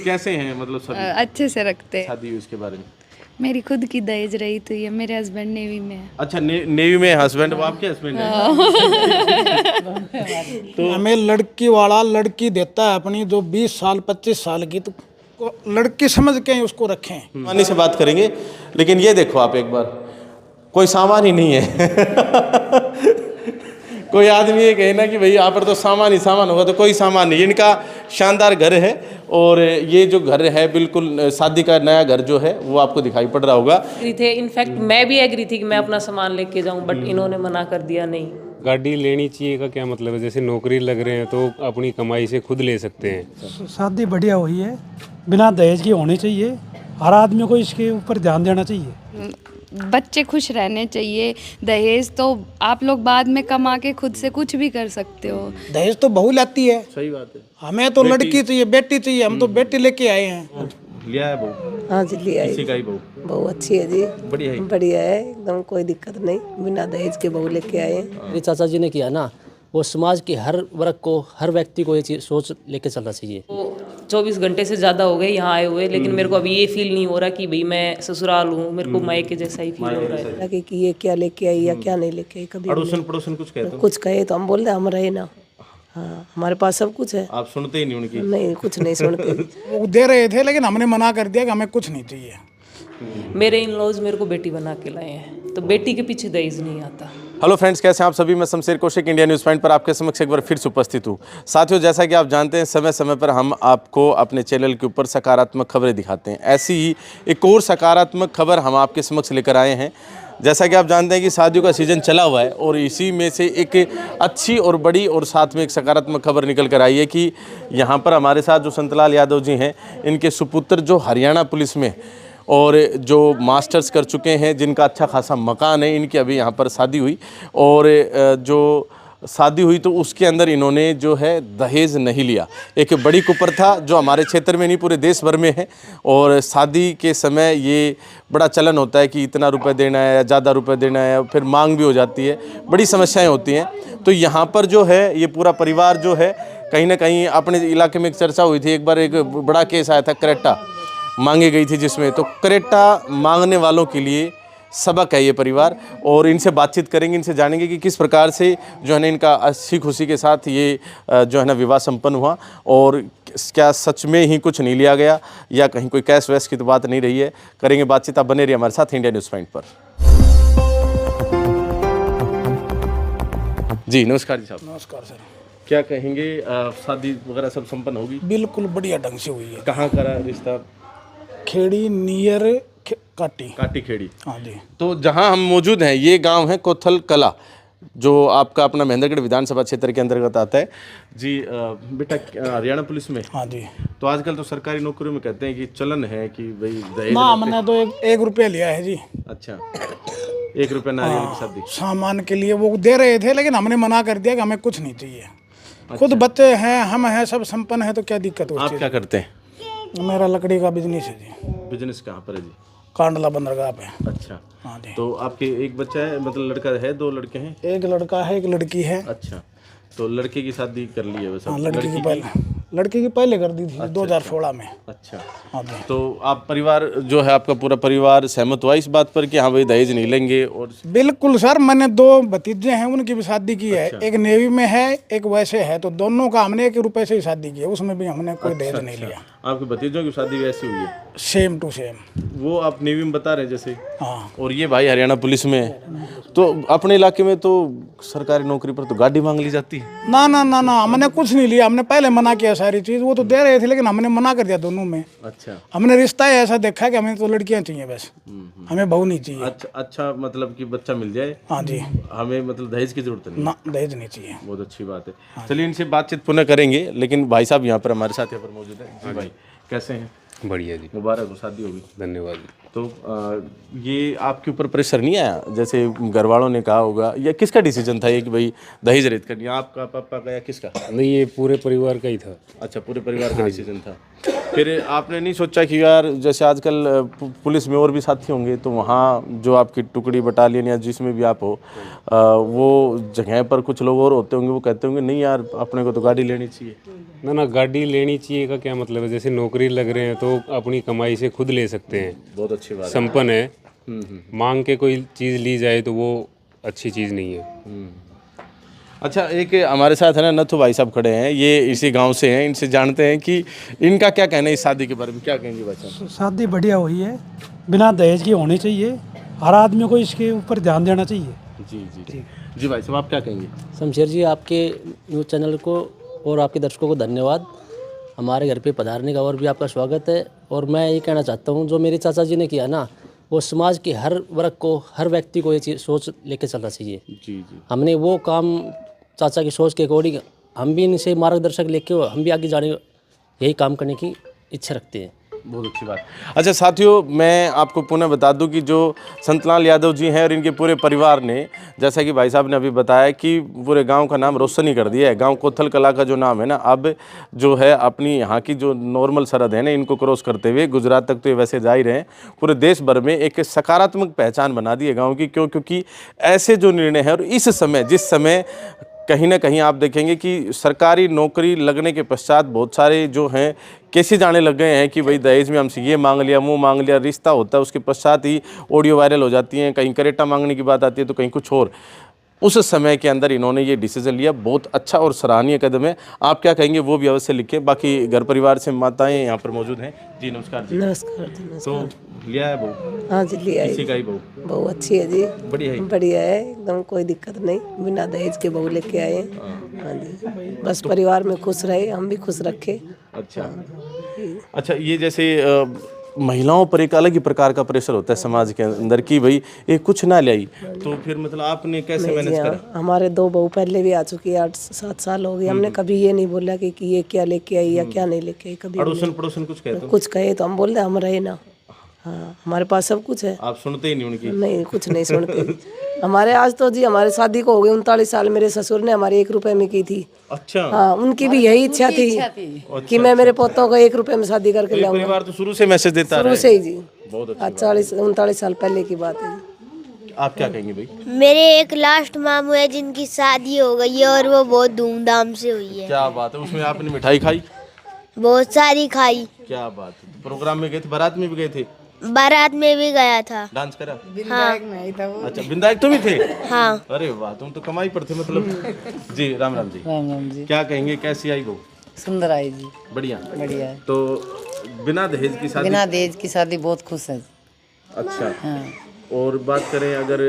कैसे हैं मतलब सभी? अच्छे से रखते हैं। शादी हुई उसके बारे में? मेरी खुद की दहेज रही तो ये मेरे हस्बैंड नेवी में है। अच्छा, नेवी में हस्बैंड, वो आपके हस्बैंड है? तो हमें लड़की वाला लड़की देता है अपनी, जो 20 साल 25 साल की, तो लड़की समझ के ही उसको रखें। मानी से बात करेंगे, लेकिन ये देखो आप एक बार, कोई सामान ही नहीं है। कोई आदमी ये कहे ना कि भाई यहाँ पर तो सामान ही सामान होगा, तो कोई सामान नहीं। इनका शानदार घर है, और ये जो घर है बिल्कुल शादी का नया घर जो है वो आपको दिखाई पड़ रहा होगा। एग्री थे, इनफैक्ट मैं भी एग्री थी कि मैं अपना सामान लेके जाऊं, बट इन्होंने मना कर दिया नहीं। गाड़ी लेनी चाहिए का क्या मतलब है? जैसे नौकरी लग रहे हैं तो अपनी कमाई से खुद ले सकते हैं। शादी बढ़िया हुई है, बिना दहेज की होनी चाहिए। हर आदमी को इसके ऊपर ध्यान देना चाहिए। बच्चे खुश रहने चाहिए। दहेज तो आप लोग बाद में कमा के खुद से कुछ भी कर सकते हो। दहेज तो बहू लाती है। सही बात है। हमें तो लड़की चाहिए, बेटी चाहिए। हम तो बेटी लेके आए हैं। लिया है बहू? हाँ जी, लिया है। किसी का ही बहू? बहू अच्छी है जी, बढ़िया है। बढ़िया है एकदम, कोई दिक्कत नहीं। बिना दहेज के बहू लेके आए हैं। मेरे चाचा जी ने किया ना, वो समाज के हर वर्ग को, हर व्यक्ति को ये चीज सोच लेके चलना चाहिए। वो 24 घंटे से ज़्यादा हो गए यहाँ आए हुए, लेकिन मेरे को अभी ये फील नहीं हो रहा कि भाई मैं ससुराल हूँ। मेरे को मायके जैसा ही फील हो रहा है। लगे कि ये क्या लेके आई या क्या नहीं लेके आई। कभी अड़ोसन पड़ोसन कुछ कहते हो? कुछ कहे तो हम बोल दे हम रहे ना। हाँ, हमारे पास सब कुछ है। आप सुनते ही नहीं उनकी? नहीं, कुछ नहीं सुनते। वो दे रहे थे, लेकिन हमने मना कर दिया कि हमें कुछ नहीं चाहिए। मेरे इन लॉज मेरे को बेटी बना के लाए हैं, तो बेटी के पीछे दहेज नहीं आता। हेलो फ्रेंड्स, कैसे हैं आप सभी? मैं Shamsher Kaushik, India news point पर आपके समक्ष एक बार फिर से उपस्थित हूँ। साथियों, जैसा कि आप जानते हैं, समय समय पर हम आपको अपने चैनल के ऊपर सकारात्मक खबरें दिखाते हैं। ऐसी ही एक और सकारात्मक खबर हम आपके समक्ष लेकर आए हैं। जैसा कि आप जानते हैं कि शादियों का सीज़न चला हुआ है, और इसी में से एक अच्छी और बड़ी और साथ में एक सकारात्मक खबर निकल कर आई है कि यहाँ पर हमारे साथ जो संतलाल यादव जी हैं, इनके सुपुत्र जो हरियाणा पुलिस में और जो मास्टर्स कर चुके हैं, जिनका अच्छा खासा मकान है, इनकी अभी यहाँ पर शादी हुई। और जो शादी हुई तो उसके अंदर इन्होंने जो है दहेज नहीं लिया। एक बड़ी कुप्रथा जो हमारे क्षेत्र में नहीं पूरे देश भर में है, और शादी के समय ये बड़ा चलन होता है कि इतना रुपए देना है या ज़्यादा रुपए देना है, फिर मांग भी हो जाती है, बड़ी समस्याएं होती हैं। तो यहाँ पर जो है ये पूरा परिवार जो है, कहीं ना कहीं अपने इलाके में एक चर्चा हुई थी, एक बार एक बड़ा केस आया था, करेटा मांगी गई थी जिसमें, तो करेटा मांगने वालों के लिए सबक है ये परिवार। और इनसे बातचीत करेंगे, इनसे जानेंगे कि किस प्रकार से जो है ना इनका अच्छी खुशी के साथ ये जो है ना विवाह संपन्न हुआ, और क्या सच में ही कुछ नहीं लिया गया या कहीं कोई कैश वैश की तो बात नहीं रही है। करेंगे बातचीत, आप बने रहिए हमारे साथ इंडिया न्यूज़ पॉइंट पर। जी नमस्कार जी साहब। नमस्कार सर। क्या कहेंगे, शादी वगैरह सब संपन्न होगी? बिल्कुल बढ़िया ढंग से हुई है। कहाँ करा रिश्ता? खेड़ी नियर काटी। काटी खेड़ी। हाँ जी। तो जहां हम मौजूद हैं ये गांव है कोथल कला, जो आपका अपना महेंद्रगढ़ विधानसभा क्षेत्र के अंतर्गत आता है जी। बेटा हरियाणा पुलिस में? हाँ जी। तो आजकल तो सरकारी नौकरियों में कहते हैं कि चलन है कि भाई दहेज ना, हमने तो एक रुपया लिया है जी। अच्छा, 1 रुपया नारियल की शादी? सामान के लिए वो दे रहे थे, लेकिन हमने मना कर दिया कि हमें कुछ नहीं चाहिए। खुद बच्चे हैं, हम हैं, सब संपन्न है, तो क्या दिक्कत होती है? आप क्या करते हैं? मेरा लकड़ी का बिजनेस है जी। बिजनेस कहाँ पर है जी? कांडला बंदरगाह पे। अच्छा। हाँ जी। तो आपके एक बच्चा है, मतलब लड़का है, 2 लड़के हैं? एक लड़का है, एक लड़की है। अच्छा, तो लड़के की शादी कर ली है वैसे? हाँ, लड़की की पहले कर दी थी 2016 में। अच्छा। हाँ जी। तो आप परिवार जो है, आपका पूरा परिवार सहमत हुआ इस बात पर कि हाँ भाई दहेज नहीं लेंगे? और बिल्कुल सर, मैंने 2 भतीजे हैं, उनकी भी शादी की है। एक नेवी में है, एक वैसे है, तो दोनों का हमने 1 रुपए से ही शादी की है। उसमें भी हमने कोई दहेज नहीं लिया। आपके भतीजों की शादी वैसी हुई है? Same to same. वो आप नेवी में बता रहे हैं जैसे? हाँ। और ये भाई हरियाणा पुलिस में है। तो अपने इलाके में तो सरकारी नौकरी पर तो गाड़ी मांग ली जाती है। ना ना ना ना, हमने कुछ नहीं लिया। हमने पहले मना किया सारी चीज, वो तो दे रहे थे, लेकिन हमने मना कर दिया दोनों में। अच्छा। हमने रिश्ता ही ऐसा देखा कि हमें तो लड़कियां चाहिए बस, हमें बहू नहीं चाहिए। अच्छा अच्छा, मतलब कि बच्चा मिल जाए। हाँ जी। हमें मतलब दहेज की जरूरत नहीं? ना, दहेज नहीं चाहिए। बहुत अच्छी बात है। चलिए इनसे बातचीत पुनः करेंगे, लेकिन भाई साहब यहाँ पर हमारे साथ यहाँ पर मौजूद है। जी भाई, कैसे हैं? बढ़िया जी। मुबारक हो, शादी होगी। धन्यवाद जी। तो ये आपके ऊपर प्रेशर नहीं आया, जैसे घर वालों ने कहा होगा, या किसका डिसीजन था ये कि भाई दहेज रहित करनी? आपका, पापा का, या किसका? नहीं, ये पूरे परिवार का ही था। अच्छा, पूरे परिवार का डिसीजन था। फिर आपने नहीं सोचा कि यार जैसे आजकल पुलिस में और भी साथी होंगे, तो वहाँ जो आपकी टुकड़ी बटालियन या जिसमें भी आप हो, वो जगह पर कुछ लोग और होते होंगे, वो कहते होंगे नहीं यार अपने को तो गाड़ी लेनी चाहिए। ना गाड़ी लेनी चाहिए का क्या मतलब है, जैसे नौकरी लग रहे हैं तो अपनी कमाई से खुद ले सकते हैं, बहुत अच्छी बात संपन्न है। मांग के कोई चीज़ ली जाए तो वो अच्छी चीज़ नहीं है। अच्छा, एक हमारे साथ है ना नथु भाई साहब खड़े हैं, ये इसी गांव से हैं, इनसे जानते हैं कि इनका क्या कहना है इस शादी के बारे में। क्या कहेंगे भाई साहब? शादी बढ़िया हुई है, बिना दहेज की होनी चाहिए, हर आदमी को इसके ऊपर ध्यान देना चाहिए। जी जी जी भाई साहब, आप क्या कहेंगे? शमशेर जी, आपके न्यूज़ चैनल को और आपके दर्शकों को धन्यवाद। हमारे घर पे पधारने का और भी आपका स्वागत है। और मैं ये कहना चाहता हूँ, जो मेरे चाचा जी ने किया ना, वो समाज के हर वर्ग को, हर व्यक्ति को ये चीज़ सोच लेके चलना चाहिए। जी जी, हमने वो काम चाचा की सोच के अकॉर्डिंग हम भी इनसे मार्गदर्शक लेके हम भी आगे जाने यही काम करने की इच्छा रखते हैं। बहुत अच्छी बात। अच्छा साथियों, मैं आपको पुनः बता दूं कि जो संतलाल यादव जी हैं और इनके पूरे परिवार ने, जैसा कि भाई साहब ने अभी बताया कि पूरे गांव का नाम रोशन ही कर दिया है। गांव कोथल कला का जो नाम है ना, अब जो है अपनी यहाँ की जो नॉर्मल सरहद है ना, इनको क्रॉस करते हुए गुजरात तक तो ये वैसे जा ही रहे हैं, पूरे देश भर में एक सकारात्मक पहचान बना दी है गाँव की। क्योंकि ऐसे जो निर्णय है, और इस समय जिस समय कहीं ना कहीं आप देखेंगे कि सरकारी नौकरी लगने के पश्चात बहुत सारे जो हैं केसेस आने लग गए हैं कि भाई दहेज में हमसे ये मांग लिया, वो मांग लिया, रिश्ता होता है उसके पश्चात ही ऑडियो वायरल हो जाती हैं, कहीं करेटा मांगने की बात आती है तो कहीं कुछ और। उस समय के अंदर इन्होंने ये डिसीजन लिया, बहुत अच्छा और सराहनीय कदम है। आप क्या कहेंगे वो भी अवश्य लिखें। बाकी घर परिवार से माताएं यहाँ पर मौजूद हैं। जी नमस्कार जी। नमस्कार जी। तो लिया है बहू? हाँ जी, लिया है। किसी का ही बहू? बहू अच्छी है जी, बढ़िया है। बढ़िया है एकदम, कोई दिक्कत नहीं, बिना दहेज के बहू लेके आए। हाँ जी, बस परिवार में खुश रहे, हम भी खुश रखे। अच्छा अच्छा, ये जैसे महिलाओं पर एक अलग ही प्रकार का प्रेशर होता है समाज के अंदर कि भाई ये कुछ ना ले आई, तो फिर मतलब आपने कैसे मैनेज करा? हमारे 2 बहू पहले भी आ चुकी है, 8-7 साल हो गए। हमने कभी ये नहीं बोला कि ये क्या लेके आई या क्या नहीं लेके आई। कभी अड़ोसन पड़ोसन कुछ कहते हो? कुछ कहे तो हम बोल दे हम रहे ना। हाँ, हमारे पास सब कुछ है। आप सुनते ही नहीं उनकी? नहीं, कुछ नहीं सुनते। हमारे आज तो जी हमारे शादी को हो गए 39 साल, मेरे ससुर ने हमारे 1 रुपए में की थी। अच्छा। हाँ, उनकी भी यही इच्छा थी कि मैं मेरे पोतों को 1 रुपए में शादी करके लाऊंगा। परिवार तो शुरू से मैसेज देता शुरू से ही जी, बहुत आज 39 साल पहले की बात है जी। आप क्या कहेंगे भाई? मेरे एक लास्ट मामू है जिनकी शादी हो गई है और वो बहुत धूमधाम से हुई है। क्या बात है, उसमें आपने मिठाई खाई? बहुत सारी खाई। क्या बात है। प्रोग्राम में गए थे, बारात में भी गए थे? बारात में भी गया था। डांस करा? हाँ। अच्छा, बिंदायक तो भी थे? हाँ। अरे वाह, तुम तो कमाई पर थे मतलब। जी राम राम जी। राम राम जी। क्या कहेंगे, कैसी आई बहू? सुंदर आई जी, बढ़िया बढ़िया है। तो बिना दहेज की शादी? बिना दहेज की शादी, बहुत खुश है। अच्छा। हाँ। और बात करें अगर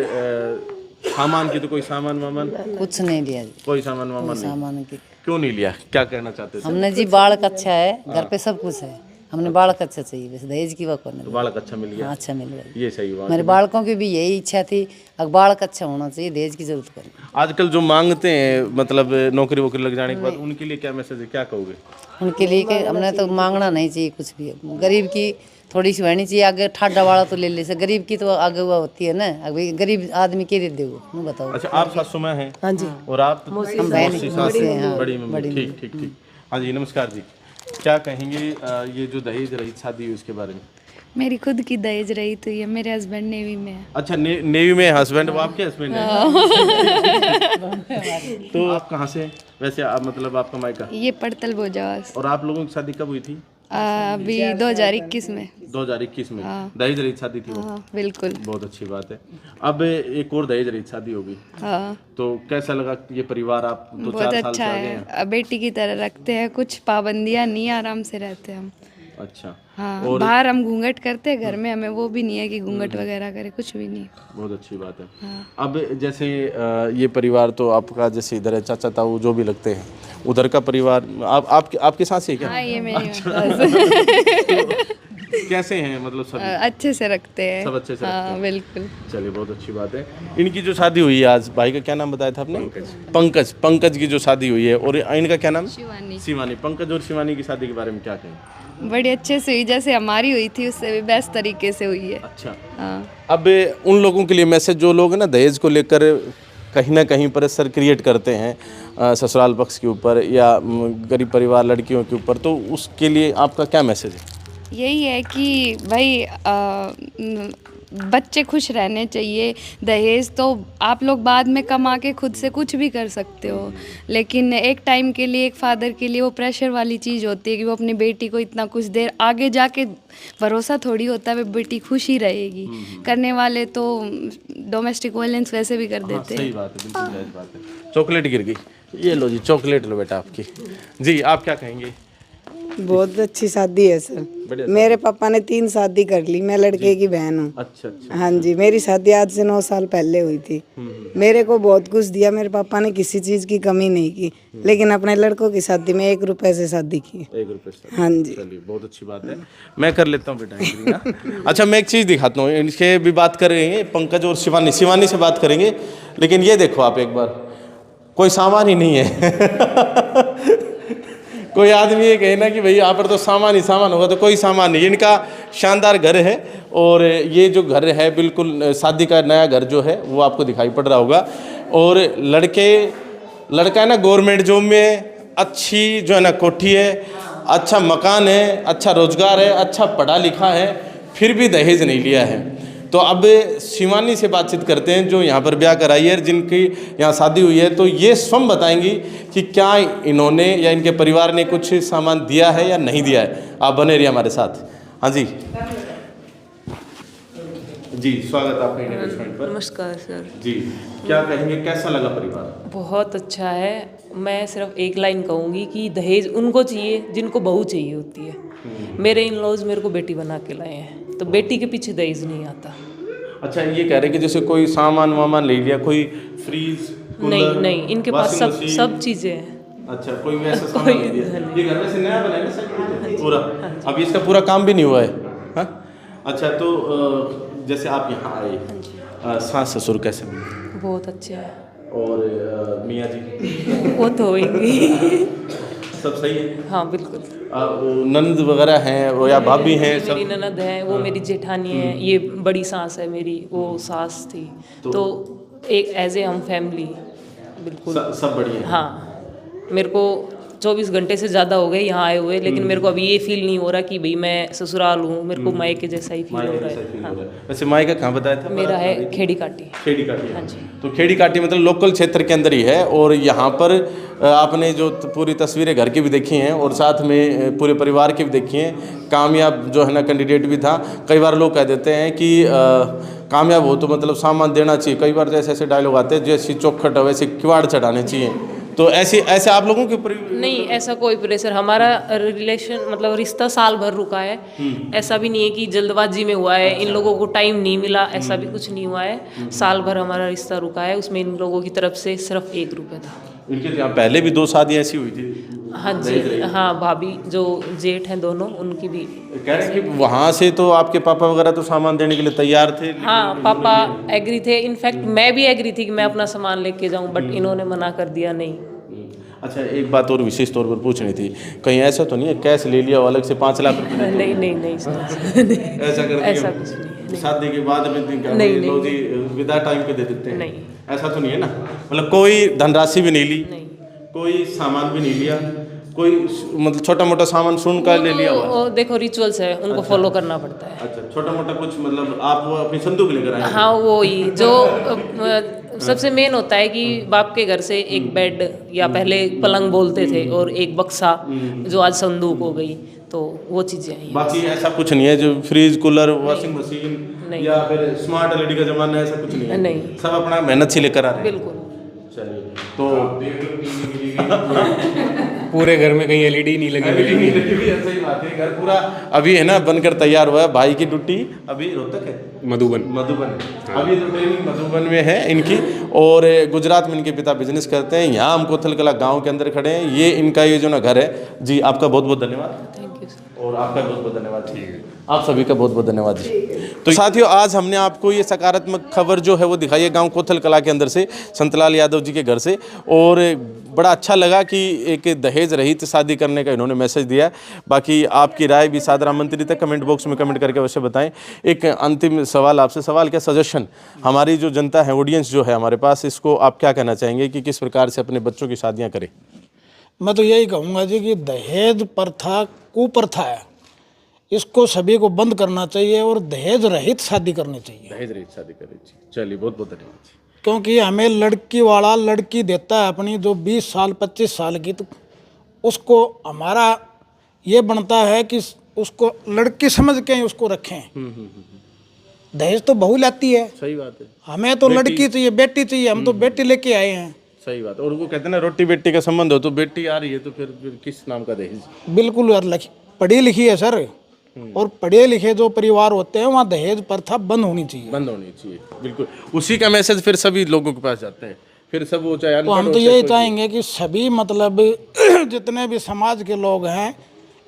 सामान की, तो कोई सामान वामान? कुछ नहीं लिया जी, कोई सामान वामान नहीं? सामान की क्यों नहीं लिया, क्या कहना चाहते थे? हमने जी बालक अच्छा है, घर पे सब कुछ है, हमने बालक अच्छा चाहिए, बस दहेज की बात तो बालक अच्छा मिल गया? हाँ, अच्छा मिल गया। ये सही हुआ। मेरे बालकों की भी यही इच्छा थी, अगर बालक अच्छा होना चाहिए, दहेज की जरूरत करें। आजकल जो मांगते हैं मतलब नौकरी वोकरी लग जाने के बाद, उनके लिए क्या मैसेज है, क्या कहोगे? उनके लिए कि हमने तो मांगना नहीं चाहिए कुछ भी, गरीब की थोड़ी सी होनी चाहिए, आगे ठाडा वाला तो ले ले से, गरीब की तो आगे हुआ होती है ना, अभी गरीब आदमी के दे देगा, बताओ। अच्छा, आप सासू माँ हैं? हाँ जी। और आप? हम बहन हैं, बड़ी मम्मी। ठीक ठीक ठीक। हाँ जी नमस्कार जी। क्या कहेंगे ये जो दहेज रहित शादी हुई उसके बारे में? मेरी खुद की दहेज रही तो ये मेरे हस्बैंड नेवी में है। अच्छा, नेवी में हस्बैंड? वो आपके हस्बैंड हैं? तो आप कहाँ से हैं वैसे? आप मतलब आपका मायका? ये पड़तल बोजावास। और आप लोगों की शादी कब हुई थी? अभी 2021 में। 2021 में? दहेज रहित शादी थी वो? हाँ बिल्कुल। बहुत अच्छी बात है। अब एक और दहेज रहित शादी होगी, हाँ। तो कैसा लगा ये परिवार? आप तो बहुत 4 साल अच्छा से आगे है, हैं। बेटी की तरह रखते हैं, कुछ पाबंदियां नहीं, आराम से रहते हैं हम। अच्छा। हाँ, बाहर हम घूंघट करते हैं, घर में हमें वो भी नहीं है कि घूंघट वगैरह करे, कुछ भी नहीं। बहुत अच्छी बात है। अब जैसे ये परिवार तो आपका, जैसे इधर है चाचा ताऊ जो भी लगते हैं, उधर का परिवार आपके साथ ही है क्या? हाँ, ये मेरी कैसे हैं मतलब सभी? अच्छे से रखते हैं सब अच्छे से रखते हाँ हैं। बिल्कुल। चलिए बहुत अच्छी बात है। इनकी जो शादी हुई है आज, भाई का क्या नाम बताया था आपने? पंकज की जो शादी हुई है, और इनका क्या नाम? शिवानी। पंकज और शिवानी की शादी के बारे में क्या कहें? बड़ी अच्छे से हुई, जैसे हमारी हुई थी उससे भी बेस्ट तरीके से हुई है। अच्छा। हाँ। अब उन लोगों के लिए मैसेज, जो लोग है ना दहेज को लेकर कहीं ना कहीं प्रेशर क्रिएट करते हैं ससुराल पक्ष के ऊपर या गरीब परिवार लड़कियों के ऊपर, तो उसके लिए आपका क्या मैसेज है? यही है कि भाई बच्चे खुश रहने चाहिए। दहेज तो आप लोग बाद में कमा के खुद से कुछ भी कर सकते हो, लेकिन एक टाइम के लिए, एक फादर के लिए वो प्रेशर वाली चीज़ होती है कि वो अपनी बेटी को इतना कुछ देर, आगे जाके भरोसा थोड़ी होता है वो बेटी खुश ही रहेगी। करने वाले तो डोमेस्टिक वायलेंस वैसे भी कर देते हैं। सही बात है, बिल्कुल जायज़ बात है। चॉकलेट गिर गई, ये लो जी चॉकलेट लो बेटा आपकी। जी आप क्या कहेंगे? बहुत अच्छी शादी है सर। मेरे पापा ने 3 शादी कर ली, मैं लड़के की बहन हूँ। अच्छा अच्छा। हाँ जी, मेरी शादी आज से 9 साल पहले हुई थी। मेरे को बहुत कुछ दिया, मेरे पापा ने किसी चीज़ की कमी नहीं की, लेकिन अपने लड़कों की शादी में 1 रुपए से शादी की। 1 रुपए से? हाँ जी। चलिए बहुत अच्छी बात है, मैं कर लेता हूँ बेटा। अच्छा मैं एक चीज़ दिखाता हूँ, इनके भी बात करेंगे, पंकज और शिवानी से बात करेंगे, लेकिन ये देखो आप एक बार, कोई सामान ही नहीं है। कोई आदमी ये कहे ना कि भाई यहाँ पर तो सामान ही सामान होगा, तो कोई सामान नहीं। इनका शानदार घर है और ये जो घर है बिल्कुल शादी का नया घर जो है वो आपको दिखाई पड़ रहा होगा। और लड़का है ना गवर्नमेंट जॉब में, अच्छी जो है ना कोठी है, अच्छा मकान है, अच्छा रोजगार है, अच्छा पढ़ा लिखा है, फिर भी दहेज नहीं लिया है। तो अब शिवानी से बातचीत करते हैं जो यहाँ पर ब्याह कराई है, जिनकी यहाँ शादी हुई है, तो ये स्वयं बताएंगी कि क्या इन्होंने या इनके परिवार ने कुछ सामान दिया है या नहीं दिया है। आप बने रहिए हमारे साथ। हाँ जी जी, स्वागत आपका इंडियन रेस्टोरेंट पर। नमस्कार सर जी, क्या कहेंगे, कैसा लगा परिवार? बहुत अच्छा है। मैं सिर्फ एक लाइन कहूँगी कि दहेज उनको चाहिए जिनको बहू चाहिए होती है। मेरे इन लॉज मेरे को बेटी बना के लाए हैं, तो बेटी के पीछे दहेज नहीं आता। अच्छा ये कह रहे कि जैसे कोई सामान वामान ले लिया, कोई फ्रीज कूलर, नहीं, इनके पास सब चीज़ें हैं। अच्छा कोई वैसा सामान ले लिया। ये घर में से नया बना है ना सर पूरा? अभी इसका पूरा काम भी नहीं हुआ है। हाँ अच्छा, तो जैसे आप यहाँ आए, सास ससुर कैसे मिले? बहुत अच्छे हैं। और मियाँ जी? वो तो होंगी। सब सही है? हाँ बिल्कुल। ननद वगैरह हैं वो या भाभी हैं? मेरी ननद है, वो मेरी जेठानी है, ये बड़ी सास है मेरी, वो सास थी, तो एक एज ए हम फैमिली बिल्कुल सब बढ़िया। हाँ, मेरे को 24 घंटे से ज़्यादा हो गए यहाँ आए हुए, लेकिन मेरे को अभी ये फील नहीं हो रहा कि भाई मैं ससुराल हूँ। मेरे को मायके जैसा ही फील हो रहा है। हाँ। वैसे मायका कहाँ बताया था? मेरा है खेड़ी काटी। खेड़ी काटी? हाँ जी। तो खेड़ी काटी मतलब लोकल क्षेत्र के अंदर ही है। और यहाँ पर आपने जो पूरी तस्वीरें घर की भी देखी हैं और साथ में पूरे परिवार की भी देखी हैं। कामयाब जो है ना कैंडिडेट भी था। कई बार लोग कह देते हैं कि कामयाब हो तो मतलब सामान देना चाहिए। कई बार जैसे ऐसे डायलॉग आते हैं, जैसी चौखट है वैसे किवाड़ चढ़ाने चाहिए। तो ऐसे आप लोगों के ऊपर नहीं, ऐसा कोई प्रेशर। हमारा रिलेशन मतलब रिश्ता साल भर रुका है। ऐसा भी नहीं है कि जल्दबाजी में हुआ है, इन लोगों को टाइम नहीं मिला, ऐसा भी कुछ नहीं हुआ है। साल भर हमारा रिश्ता रुका है, उसमें इन लोगों की तरफ से सिर्फ 1 रुपये था। इनके यहाँ पहले भी 2 शादियाँ ऐसी हुई थी? हाँ जी, हाँ भाभी जो जेठ हैं दोनों, उनकी भी। कह रहे हैं कि वहाँ से तो आपके पापा वगैरह तो सामान देने के लिए तैयार थे? हाँ, पापा एग्री थे। इनफैक्ट मैं भी एग्री थी कि मैं अपना सामान लेके जाऊँ, बट इन्होंने मना कर दिया नहीं। अच्छा एक बात और विशेष तौर पर पूछनी थी, कहीं ऐसा तो नहीं है कैश ले लिया अलग से 5 लाख रुपए? नहीं ऐसा कर ऐसा कुछ नहीं। शादी के बाद में नहीं, लो जी विदा टाइम पे दे देते हैं? नहीं, ऐसा तो नहीं है ना? मतलब कोई धनराशि भी नहीं ली? नहीं। कोई सामान भी नहीं लिया? कोई मतलब छोटा मोटा सामान सुन कर ले लिया हुआ? देखो रिचुअल्स है, उनको फॉलो करना पड़ता है। अच्छा, छोटा मोटा कुछ मतलब आप वो अपनी संदूक लेकर आए? हाँ, वो ही जो सबसे मेन होता है कि बाप के घर से एक बेड या पहले पलंग बोलते थे और एक बक्सा, जो आज संदूक हो गई, तो वो चीज़ें हैं। बाकी ऐसा कुछ नहीं है जो फ्रिज कूलर वॉशिंग मशीन या फिर स्मार्ट एलईडी का जमाना है, ऐसा कुछ नहीं है? नहीं, सब अपना मेहनत से लेकर आ रहे हैं? बिल्कुल। चलिए तो पूरे घर में कहीं एलईडी नहीं लगी मिलेगी। सही बात है, घर पूरा अभी है ना बनकर तैयार हुआ है। भाई की ड्यूटी अभी रोहतक है, मधुबन अभी तो ट्रेनिंग मधुबन में है इनकी। और गुजरात में इनके पिता बिजनेस करते हैं। यहाँ हम कोथलकला गांव के अंदर खड़े हैं। ये इनका ये जो ना घर है जी। आपका बहुत बहुत धन्यवाद। Thank you sir. और आपका बहुत बहुत धन्यवाद। ठीक है, आप सभी का बहुत बहुत धन्यवाद जी। तो साथियों आज हमने आपको ये सकारात्मक खबर जो है वो दिखाई है गांव कोथलकला के अंदर से, संतलाल यादव जी के घर से। और बड़ा अच्छा लगा कि एक दहेज दहेज रहित शादी करने का इन्होंने मैसेज दिया है। बाकी आपकी राय भी सादर आमंत्रित है, कमेंट बॉक्स में कमेंट करके अवश्य बताएं। एक अंतिम सवाल आपसे, सवाल क्या सजेशन, हमारी जो जनता है, ऑडियंस जो है हमारे पास, इसको आप क्या कहना चाहेंगे कि किस प्रकार से अपने बच्चों की शादियाँ करें? मैं तो यही कहूँगा जी कि दहेज प्रथा कुप्रथा है, इसको सभी को बंद करना चाहिए और दहेज रहित शादी करनी चाहिए। दहेज रहित शादी करनी चाहिए। चलिए, बहुत बहुत धन्यवाद। क्योंकि हमें लड़की वाला लड़की देता है अपनी जो 20 साल 25 साल की, तो उसको हमारा ये बनता है कि उसको लड़की समझ के ही उसको रखें। दहेज तो बहू लाती है, सही बात है, हमें तो लड़की चाहिए, बेटी चाहिए, हम तो बेटी लेके आए हैं। सही बात है। और वो कहते हैं ना, रोटी बेटी का संबंध हो, तो बेटी आ रही है तो फिर किस नाम का दहेज? बिल्कुल यार, पढ़ी लिखी है सर, और पढ़े लिखे जो परिवार होते हैं वहाँ दहेज प्रथा बंद होनी चाहिए, बंद होनी चाहिए। बिल्कुल, उसी का मैसेज फिर सभी लोगों के पास जाते हैं, फिर सब वो चाहे तो हम तो यही चाहेंगे कि सभी मतलब जितने भी समाज के लोग हैं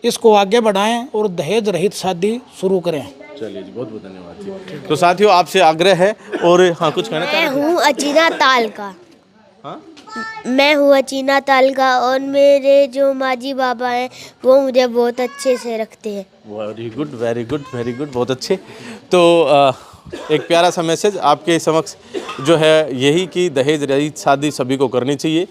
इसको आगे बढ़ाएं और दहेज रहित शादी शुरू करें। चलिए जी, बहुत बहुत धन्यवाद जी। तो साथियों, आपसे आग्रह है, और हाँ कुछ कहना मैं चाहेंगे? हूँ अचीना ताल का। हाँ? मैं हूँ अचीना ताल का, और मेरे जो माजी बाबा हैं वो मुझे बहुत अच्छे से रखते हैं। Very good, very good, very good, बहुत अच्छे। तो एक प्यारा सा मैसेज आपके समक्ष जो है यही कि दहेज रहित शादी सभी को करनी चाहिए।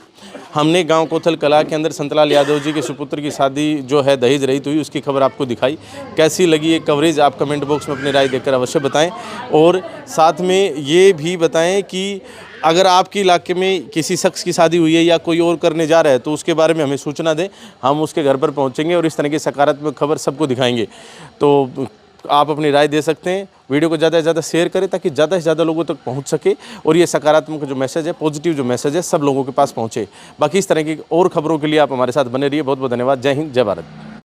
हमने गांव कोथल कला के अंदर संतलाल यादव जी के सुपुत्र की शादी जो है दहेज रहित हुई, उसकी खबर आपको दिखाई। कैसी लगी ये कवरेज, आप कमेंट बॉक्स में अपनी राय देकर अवश्य बताएं, और साथ में ये भी बताएं कि अगर आपके इलाके में किसी शख्स की शादी हुई है या कोई और करने जा रहा है तो उसके बारे में हमें सूचना दें, हम उसके घर पर पहुंचेंगे और इस तरह की सकारात्मक खबर सबको दिखाएंगे। तो आप अपनी राय दे सकते हैं। वीडियो को ज़्यादा से ज़्यादा शेयर करें ताकि ज़्यादा से ज़्यादा लोगों तक पहुंच सके और ये सकारात्मक जो मैसेज है, पॉजिटिव जो मैसेज है, सब लोगों के पास पहुंचे। बाकी इस तरह की और खबरों के लिए आप हमारे साथ बने रहिए। बहुत बहुत धन्यवाद। जय हिंद, जय भारत।